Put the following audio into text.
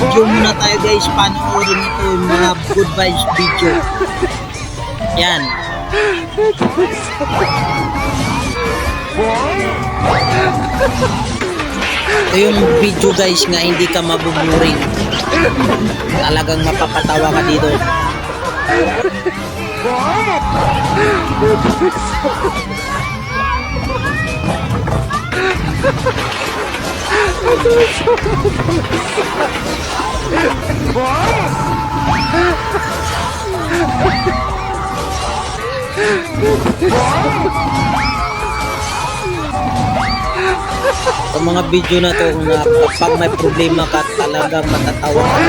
video muna tayo guys. Panoorin ito yung mga good vibes video. Yan. Ito yung video guys nga hindi ka mabuburing. Talagang mapapatawa ka dito. Sa mga video na to na kapag may problema ka talagang matatawa ka.